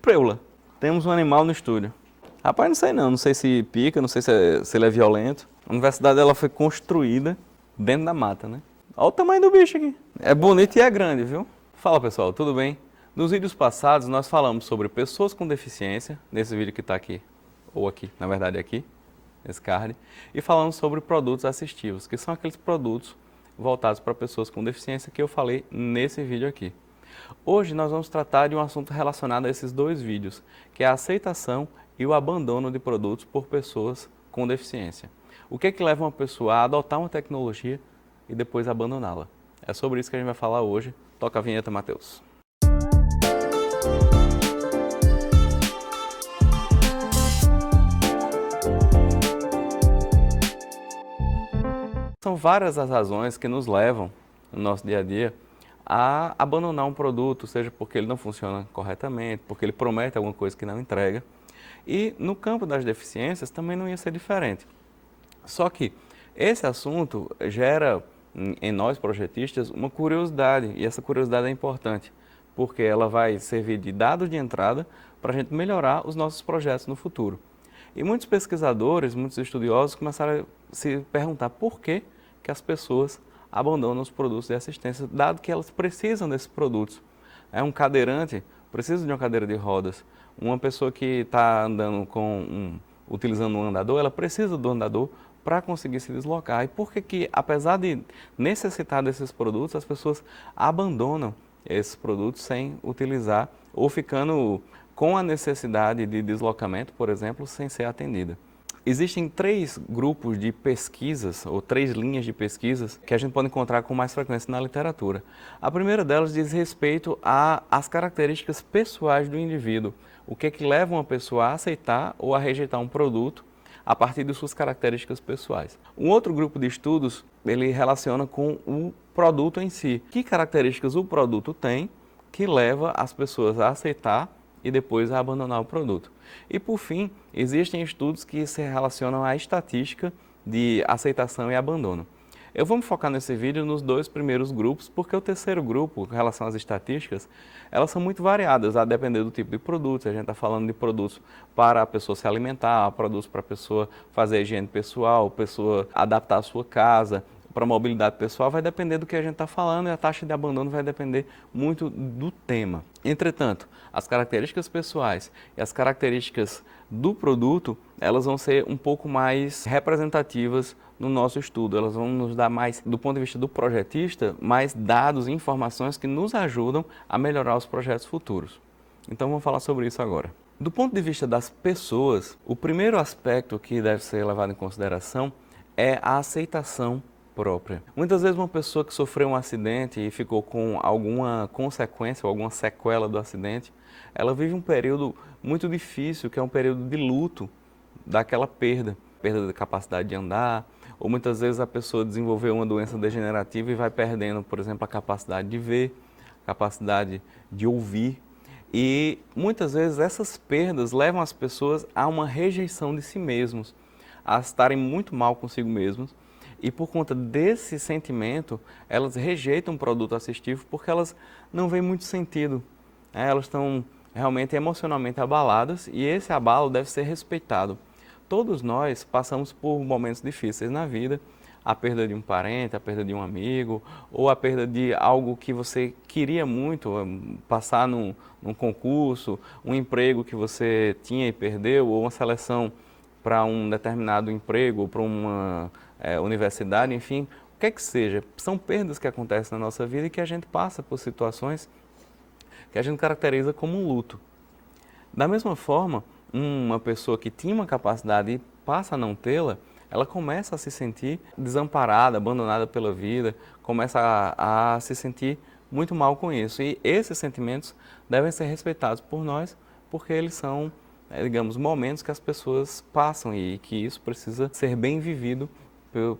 Preula, temos um animal no estúdio. Rapaz, não sei se pica, não sei se ele é violento. A universidade ela foi construída dentro da mata, né? Olha o tamanho do bicho aqui. É bonito e é grande, viu? Fala pessoal, tudo bem? Nos vídeos passados nós falamos sobre pessoas com deficiência, nesse vídeo que está aqui, ou aqui, na verdade aqui, nesse card, e falamos sobre produtos assistivos, que são aqueles produtos voltados para pessoas com deficiência que eu falei nesse vídeo aqui. Hoje nós vamos tratar de um assunto relacionado a esses dois vídeos, que é a aceitação e o abandono de produtos por pessoas com deficiência. O que é que leva uma pessoa a adotar uma tecnologia e depois abandoná-la? É sobre isso que a gente vai falar hoje. Toca a vinheta, Matheus. São várias as razões que nos levam, no nosso dia a dia, a abandonar um produto, seja porque ele não funciona corretamente, porque ele promete alguma coisa que não entrega. E no campo das deficiências também não ia ser diferente. Só que esse assunto gera em nós projetistas uma curiosidade, e essa curiosidade é importante, porque ela vai servir de dado de entrada para a gente melhorar os nossos projetos no futuro. E muitos pesquisadores, muitos estudiosos começaram a se perguntar por que as pessoas abandonam os produtos de assistência, dado que elas precisam desses produtos. Um cadeirante precisa de uma cadeira de rodas. Uma pessoa que está andando utilizando um andador, ela precisa do andador para conseguir se deslocar. E por que, apesar de necessitar desses produtos, as pessoas abandonam esses produtos sem utilizar ou ficando com a necessidade de deslocamento, por exemplo, sem ser atendida? Existem três grupos de pesquisas, ou três linhas de pesquisas, que a gente pode encontrar com mais frequência na literatura. A primeira delas diz respeito às características pessoais do indivíduo. O que é que leva uma pessoa a aceitar ou a rejeitar um produto a partir de suas características pessoais. Um outro grupo de estudos, ele relaciona com o produto em si. Que características o produto tem que leva as pessoas a aceitar e depois a abandonar o produto. E por fim, existem estudos que se relacionam à estatística de aceitação e abandono. Eu vou me focar nesse vídeo nos dois primeiros grupos, porque o terceiro grupo, em relação às estatísticas, elas são muito variadas, a depender do tipo de produto. A gente está falando de produtos para a pessoa se alimentar, produtos para a pessoa fazer a higiene pessoal, pessoa adaptar a sua casa, para a mobilidade pessoal, vai depender do que a gente está falando, e a taxa de abandono vai depender muito do tema. Entretanto, as características pessoais e as características do produto, elas vão ser um pouco mais representativas no nosso estudo. Elas vão nos dar mais, do ponto de vista do projetista, mais dados e informações que nos ajudam a melhorar os projetos futuros. Então vamos falar sobre isso agora. Do ponto de vista das pessoas, o primeiro aspecto que deve ser levado em consideração é a aceitação própria. Muitas vezes uma pessoa que sofreu um acidente e ficou com alguma consequência ou alguma sequela do acidente, ela vive um período muito difícil, que é um período de luto daquela perda da capacidade de andar, ou muitas vezes a pessoa desenvolveu uma doença degenerativa e vai perdendo, por exemplo, a capacidade de ver, a capacidade de ouvir. E muitas vezes essas perdas levam as pessoas a uma rejeição de si mesmos, a estarem muito mal consigo mesmos. E por conta desse sentimento, elas rejeitam o produto assistivo porque elas não veem muito sentido. Elas estão realmente emocionalmente abaladas e esse abalo deve ser respeitado. Todos nós passamos por momentos difíceis na vida, a perda de um parente, a perda de um amigo, ou a perda de algo que você queria muito, passar num concurso, um emprego que você tinha e perdeu, ou uma seleção para um determinado emprego, ou para uma universidade, enfim, o que é que seja. São perdas que acontecem na nossa vida e que a gente passa por situações que a gente caracteriza como um luto. Da mesma forma, uma pessoa que tinha uma capacidade e passa a não tê-la, ela começa a se sentir desamparada, abandonada pela vida, começa a se sentir muito mal com isso. E esses sentimentos devem ser respeitados por nós, porque eles são, digamos, momentos que as pessoas passam e que isso precisa ser bem vivido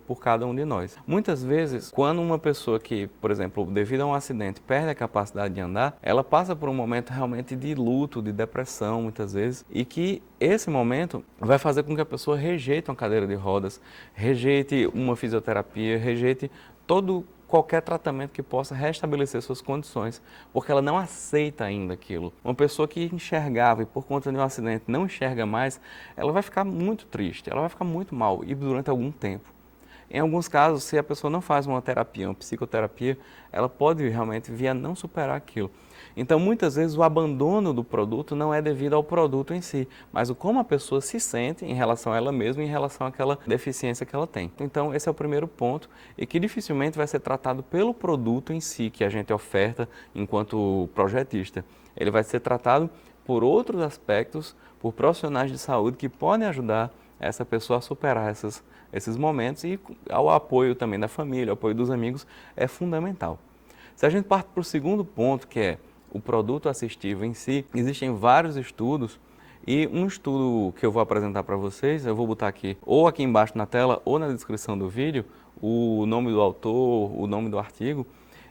por cada um de nós. Muitas vezes, quando uma pessoa que, por exemplo, devido a um acidente, perde a capacidade de andar, ela passa por um momento realmente de luto, de depressão, muitas vezes, e que esse momento vai fazer com que a pessoa rejeite uma cadeira de rodas, rejeite uma fisioterapia, rejeite qualquer tratamento que possa restabelecer suas condições, porque ela não aceita ainda aquilo. Uma pessoa que enxergava e por conta de um acidente não enxerga mais, ela vai ficar muito triste, ela vai ficar muito mal e durante algum tempo. Em alguns casos, se a pessoa não faz uma terapia, uma psicoterapia, ela pode realmente vir a não superar aquilo. Então, muitas vezes, o abandono do produto não é devido ao produto em si, mas o como a pessoa se sente em relação a ela mesma, em relação àquela deficiência que ela tem. Então, esse é o primeiro ponto e que dificilmente vai ser tratado pelo produto em si que a gente oferta enquanto projetista. Ele vai ser tratado por outros aspectos, por profissionais de saúde que podem ajudar essa pessoa a superar esses momentos e o apoio também da família, o apoio dos amigos é fundamental. Se a gente parte para o segundo ponto, que é o produto assistivo em si, existem vários estudos e um estudo que eu vou apresentar para vocês, eu vou botar aqui ou aqui embaixo na tela ou na descrição do vídeo, o nome do autor, o nome do artigo,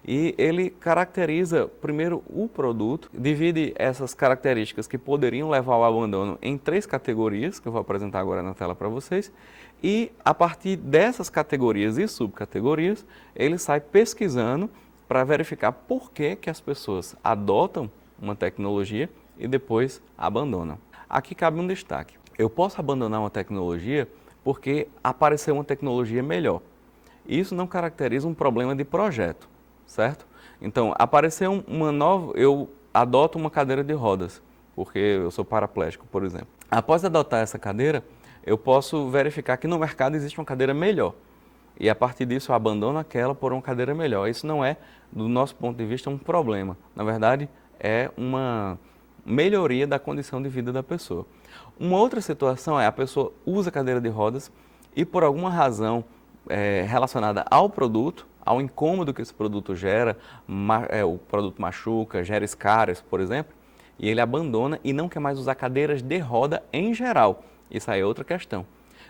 e ele caracteriza primeiro o produto, divide essas características que poderiam levar ao abandono em 3 categorias, que eu vou apresentar agora na tela para vocês, e a partir dessas categorias e subcategorias, ele sai pesquisando para verificar por que as pessoas adotam uma tecnologia e depois abandonam. Aqui cabe um destaque. Eu posso abandonar uma tecnologia porque apareceu uma tecnologia melhor. Isso não caracteriza um problema de projeto, certo? Então, apareceu uma nova, eu adoto uma cadeira de rodas, porque eu sou paraplégico, por exemplo. Após adotar essa cadeira, eu posso verificar que no mercado existe uma cadeira melhor. E a partir disso eu abandono aquela por uma cadeira melhor. Isso não é, do nosso ponto de vista, um problema. Na verdade, é uma melhoria da condição de vida da pessoa. Uma outra situação é a pessoa usa a cadeira de rodas e por alguma razão relacionada ao produto, ao incômodo que esse produto gera, o produto machuca, gera escários, por exemplo, e ele abandona e não quer mais usar cadeiras de roda em geral. Isso aí é outra questão.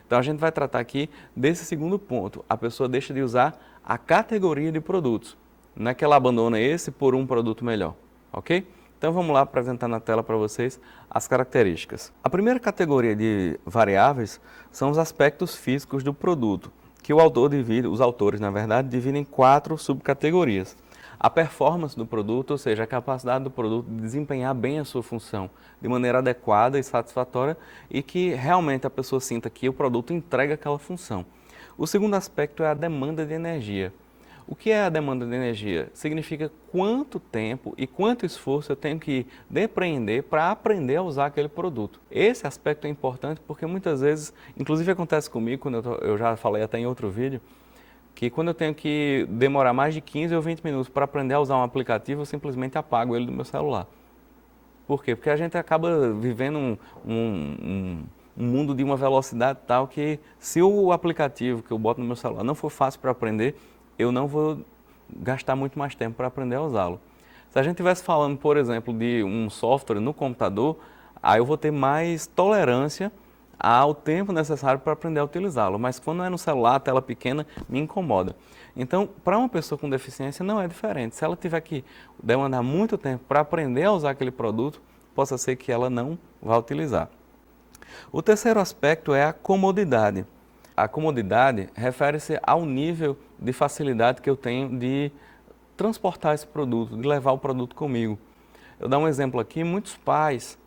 Então a gente vai tratar aqui desse segundo ponto. A pessoa deixa de usar a categoria de produtos. Não é que ela abandona esse por um produto melhor, ok? Então vamos lá apresentar na tela para vocês as características. A primeira categoria de variáveis são os aspectos físicos do produto, que o autor divide, os autores na verdade, dividem em 4 subcategorias. A performance do produto, ou seja, a capacidade do produto de desempenhar bem a sua função de maneira adequada e satisfatória e que realmente a pessoa sinta que o produto entrega aquela função. O segundo aspecto é a demanda de energia. O que é a demanda de energia? Significa quanto tempo e quanto esforço eu tenho que depreender para aprender a usar aquele produto. Esse aspecto é importante porque muitas vezes, inclusive acontece comigo, quando eu já falei até em outro vídeo, que quando eu tenho que demorar mais de 15 ou 20 minutos para aprender a usar um aplicativo, eu simplesmente apago ele do meu celular. Por quê? Porque a gente acaba vivendo um mundo de uma velocidade tal que se o aplicativo que eu boto no meu celular não for fácil para aprender, eu não vou gastar muito mais tempo para aprender a usá-lo. Se a gente estivesse falando, por exemplo, de um software no computador, aí eu vou ter mais tolerância ao tempo necessário para aprender a utilizá-lo, mas quando é no celular, a tela pequena, me incomoda. Então, para uma pessoa com deficiência não é diferente. Se ela tiver que demandar muito tempo para aprender a usar aquele produto, possa ser que ela não vá utilizar. O terceiro aspecto é a comodidade. A comodidade refere-se ao nível de facilidade que eu tenho de transportar esse produto, de levar o produto comigo. Eu dou um exemplo aqui, muitos pais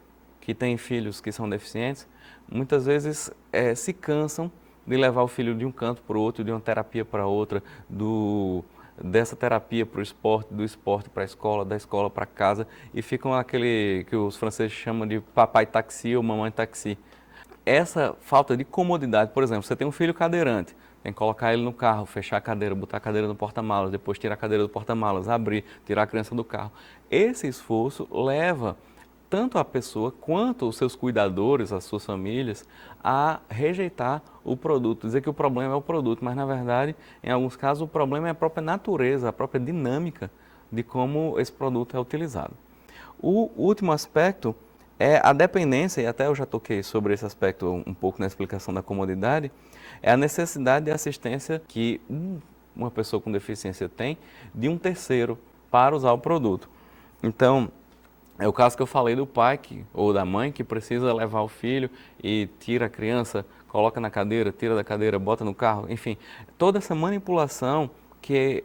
que têm filhos que são deficientes, muitas vezes se cansam de levar o filho de um canto para o outro, de uma terapia para outra, dessa terapia para o esporte, do esporte para a escola, da escola para casa, e ficam aquele que os franceses chamam de papai taxi ou mamãe taxi. Essa falta de comodidade, por exemplo, você tem um filho cadeirante, tem que colocar ele no carro, fechar a cadeira, botar a cadeira no porta-malas, depois tirar a cadeira do porta-malas, abrir, tirar a criança do carro. Esse esforço leva tanto a pessoa quanto os seus cuidadores, as suas famílias, a rejeitar o produto, dizer que o problema é o produto, mas na verdade, em alguns casos, o problema é a própria natureza, a própria dinâmica de como esse produto é utilizado. O último aspecto é a dependência, e até eu já toquei sobre esse aspecto um pouco na explicação da comodidade, é a necessidade de assistência que uma pessoa com deficiência tem de um terceiro para usar o produto. Então, é o caso que eu falei do pai ou da mãe que precisa levar o filho e tira a criança, coloca na cadeira, tira da cadeira, bota no carro, enfim. Toda essa manipulação que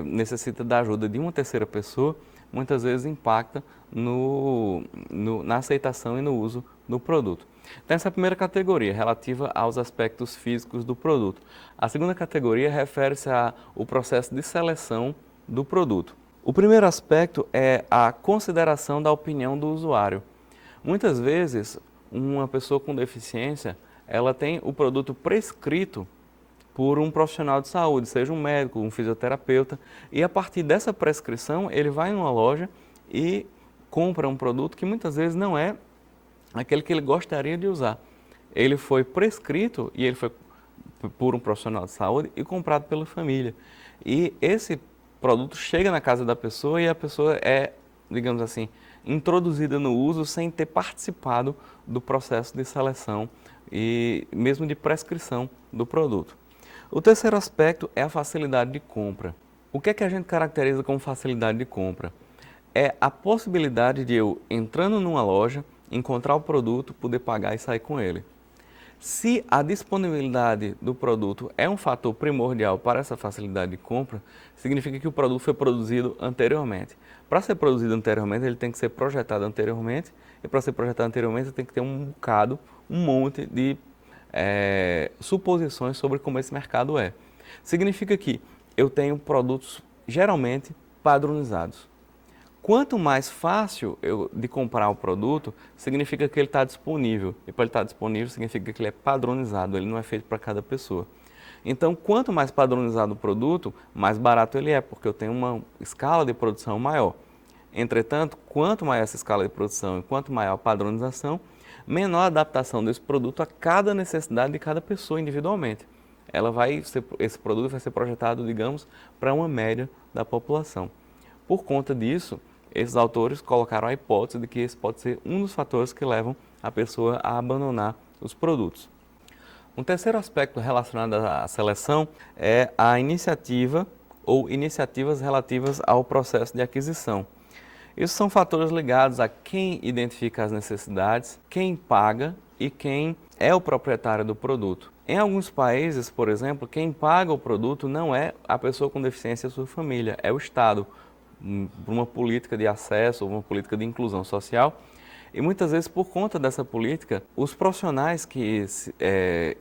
necessita da ajuda de uma terceira pessoa, muitas vezes impacta na aceitação e no uso do produto. Então, essa é a primeira categoria, relativa aos aspectos físicos do produto. A segunda categoria refere-se ao processo de seleção do produto. O primeiro aspecto é a consideração da opinião do usuário. Muitas vezes, uma pessoa com deficiência, ela tem o produto prescrito por um profissional de saúde, seja um médico, um fisioterapeuta, e a partir dessa prescrição, ele vai em uma loja e compra um produto que muitas vezes não é aquele que ele gostaria de usar. Ele foi prescrito e ele foi por um profissional de saúde e comprado pela família. E esse produto chega na casa da pessoa e a pessoa é, digamos assim, introduzida no uso sem ter participado do processo de seleção e mesmo de prescrição do produto. O terceiro aspecto é a facilidade de compra. O que é que a gente caracteriza como facilidade de compra? É a possibilidade de eu, entrando numa loja, encontrar o produto, poder pagar e sair com ele. Se a disponibilidade do produto é um fator primordial para essa facilidade de compra, significa que o produto foi produzido anteriormente. Para ser produzido anteriormente, ele tem que ser projetado anteriormente, e para ser projetado anteriormente, tem que ter um monte de suposições sobre como esse mercado é. Significa que eu tenho produtos geralmente padronizados. Quanto mais fácil de comprar o produto, significa que ele está disponível. E para ele estar disponível, significa que ele é padronizado, ele não é feito para cada pessoa. Então, quanto mais padronizado o produto, mais barato ele é, porque eu tenho uma escala de produção maior. Entretanto, quanto maior essa escala de produção e quanto maior a padronização, menor a adaptação desse produto a cada necessidade de cada pessoa individualmente. Esse produto vai ser projetado, digamos, para uma média da população. Por conta disso, esses autores colocaram a hipótese de que esse pode ser um dos fatores que levam a pessoa a abandonar os produtos. Um terceiro aspecto relacionado à seleção é a iniciativa ou iniciativas relativas ao processo de aquisição. Isso são fatores ligados a quem identifica as necessidades, quem paga e quem é o proprietário do produto. Em alguns países, por exemplo, quem paga o produto não é a pessoa com deficiência e a sua família, é o Estado, por uma política de acesso, uma política de inclusão social. E muitas vezes, por conta dessa política, os profissionais que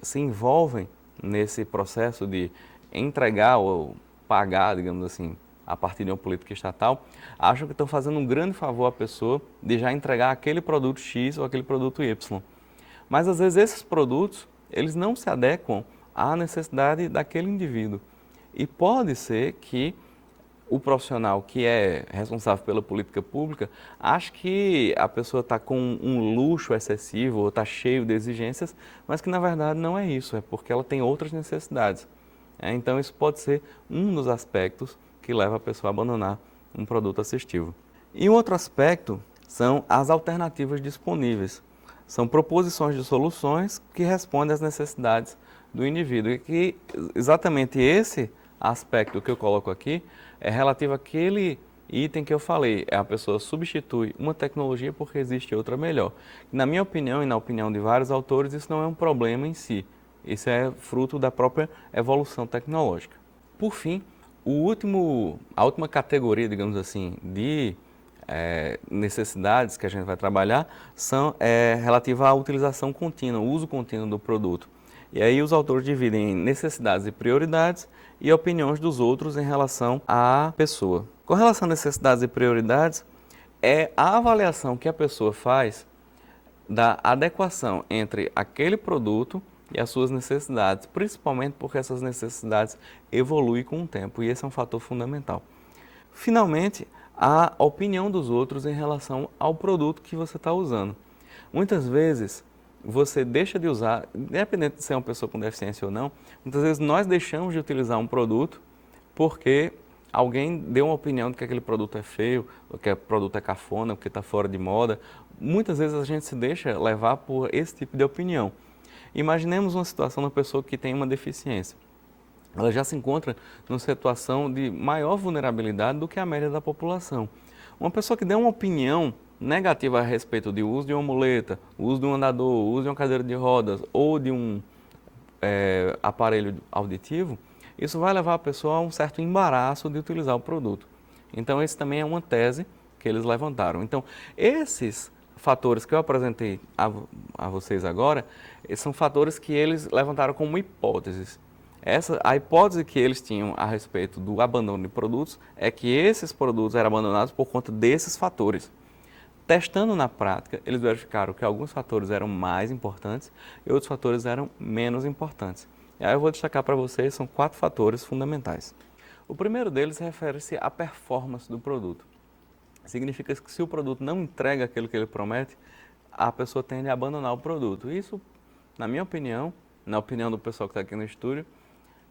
se envolvem nesse processo de entregar ou pagar, digamos assim, a partir de uma política estatal, acham que estão fazendo um grande favor à pessoa de já entregar aquele produto X ou aquele produto Y. Mas às vezes esses produtos, eles não se adequam à necessidade daquele indivíduo. E pode ser que o profissional que é responsável pela política pública acha que a pessoa está com um luxo excessivo ou está cheio de exigências, mas que na verdade não é isso, é porque ela tem outras necessidades. Então isso pode ser um dos aspectos que leva a pessoa a abandonar um produto assistivo. E um outro aspecto são as alternativas disponíveis. São proposições de soluções que respondem às necessidades do indivíduo. E que exatamente esse aspecto que eu coloco aqui é relativo àquele item que eu falei. A pessoa substitui uma tecnologia porque existe outra melhor. Na minha opinião e na opinião de vários autores, isso não é um problema em si. Isso é fruto da própria evolução tecnológica. Por fim, a última categoria, digamos assim, de necessidades que a gente vai trabalhar são relativa à utilização contínua, o uso contínuo do produto. E aí os autores dividem em necessidades e prioridades e opiniões dos outros em relação à pessoa. Com relação a necessidades e prioridades, é a avaliação que a pessoa faz da adequação entre aquele produto e as suas necessidades, principalmente porque essas necessidades evoluem com o tempo, e esse é um fator fundamental. Finalmente, a opinião dos outros em relação ao produto que você está usando. Muitas vezes, você deixa de usar, independente de ser uma pessoa com deficiência ou não, muitas vezes nós deixamos de utilizar um produto porque alguém deu uma opinião de que aquele produto é feio, ou que o produto é cafona, porque está fora de moda. Muitas vezes a gente se deixa levar por esse tipo de opinião. Imaginemos uma situação de uma pessoa que tem uma deficiência. Ela já se encontra numa situação de maior vulnerabilidade do que a média da população. Uma pessoa que deu uma opinião negativa a respeito do uso de uma muleta, uso de um andador, uso de uma cadeira de rodas ou de um aparelho auditivo, isso vai levar a pessoa a um certo embaraço de utilizar o produto. Então, esse também é uma tese que eles levantaram. Então, esses fatores que eu apresentei a vocês agora, são fatores que eles levantaram como hipóteses. A hipótese que eles tinham a respeito do abandono de produtos é que esses produtos eram abandonados por conta desses fatores. Testando na prática, eles verificaram que alguns fatores eram mais importantes e outros fatores eram menos importantes. E aí eu vou destacar para vocês, são 4 fatores fundamentais. O primeiro deles refere-se à performance do produto. Significa que se o produto não entrega aquilo que ele promete, a pessoa tende a abandonar o produto. Isso, na minha opinião, na opinião do pessoal que está aqui no estúdio,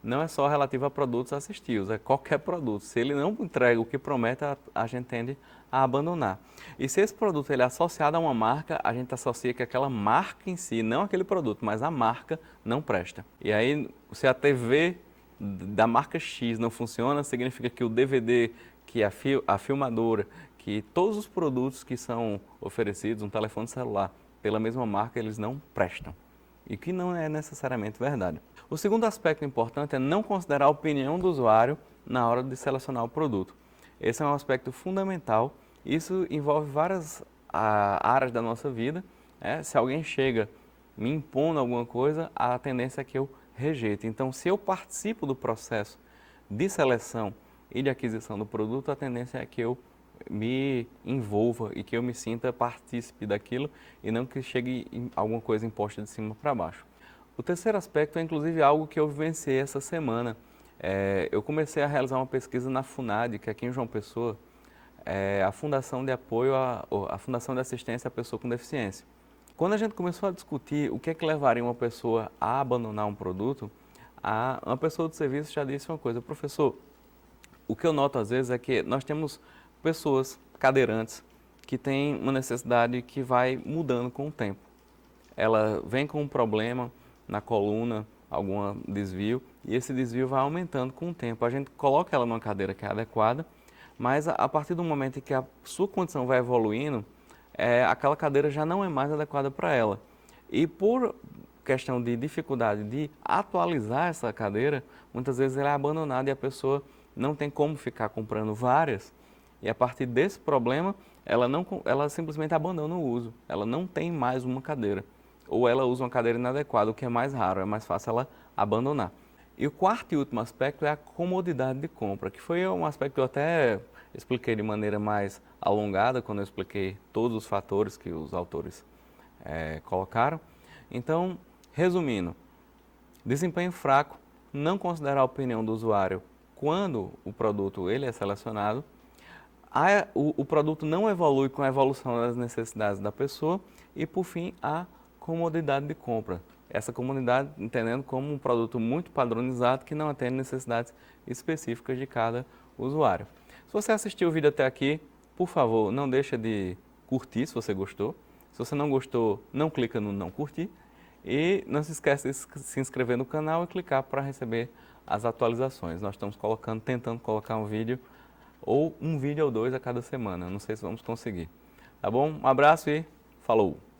não é só relativo a produtos assistivos, é qualquer produto. Se ele não entrega o que promete, a gente tende a abandonar. E se esse produto ele é associado a uma marca, a gente associa que aquela marca em si, não aquele produto, mas a marca não presta. E aí, se a TV da marca X não funciona, significa que o DVD, que a filmadora, que todos os produtos que são oferecidos, um telefone celular, pela mesma marca, eles não prestam. E que não é necessariamente verdade. O segundo aspecto importante é não considerar a opinião do usuário na hora de selecionar o produto. Esse é um aspecto fundamental. Isso envolve várias áreas da nossa vida. Se alguém chega me impondo alguma coisa, a tendência é que eu rejeite. Então, se eu participo do processo de seleção e de aquisição do produto, a tendência é que eu me envolva e que eu me sinta partícipe daquilo e não que chegue alguma coisa imposta de cima para baixo. O terceiro aspecto é inclusive algo que eu vivenciei essa semana. Eu comecei a realizar uma pesquisa na FUNAD, que é aqui em João Pessoa, a Fundação de Apoio, a Fundação de Assistência à Pessoa com Deficiência. Quando a gente começou a discutir o que é que levaria uma pessoa a abandonar um produto, uma pessoa do serviço já disse uma coisa: professor, o que eu noto às vezes é que nós temos pessoas cadeirantes que têm uma necessidade que vai mudando com o tempo. Ela vem com um problema na coluna, algum desvio, e esse desvio vai aumentando com o tempo. A gente coloca ela numa cadeira que é adequada, mas a partir do momento em que a sua condição vai evoluindo, aquela cadeira já não é mais adequada para ela. E por questão de dificuldade de atualizar essa cadeira, muitas vezes ela é abandonada e a pessoa não tem como ficar comprando várias. E a partir desse problema, ela simplesmente abandona o uso. Ela não tem mais uma cadeira. Ou ela usa uma cadeira inadequada, o que é mais raro, é mais fácil ela abandonar. E o quarto e último aspecto é a comodidade de compra, que foi um aspecto que eu até expliquei de maneira mais alongada, quando eu expliquei todos os fatores que os autores colocaram. Então, resumindo, desempenho fraco, não considerar a opinião do usuário quando o produto ele é selecionado, o produto não evolui com a evolução das necessidades da pessoa e, por fim, a comodidade de compra. Essa comodidade entendendo como um produto muito padronizado que não atende necessidades específicas de cada usuário. Se você assistiu o vídeo até aqui, por favor, não deixa de curtir se você gostou. Se você não gostou, não clica no não curtir. E não se esqueça de se inscrever no canal e clicar para receber as atualizações. Nós estamos tentando colocar um vídeo ou 2 a cada semana. Não sei se vamos conseguir. Tá bom? Um abraço e falou!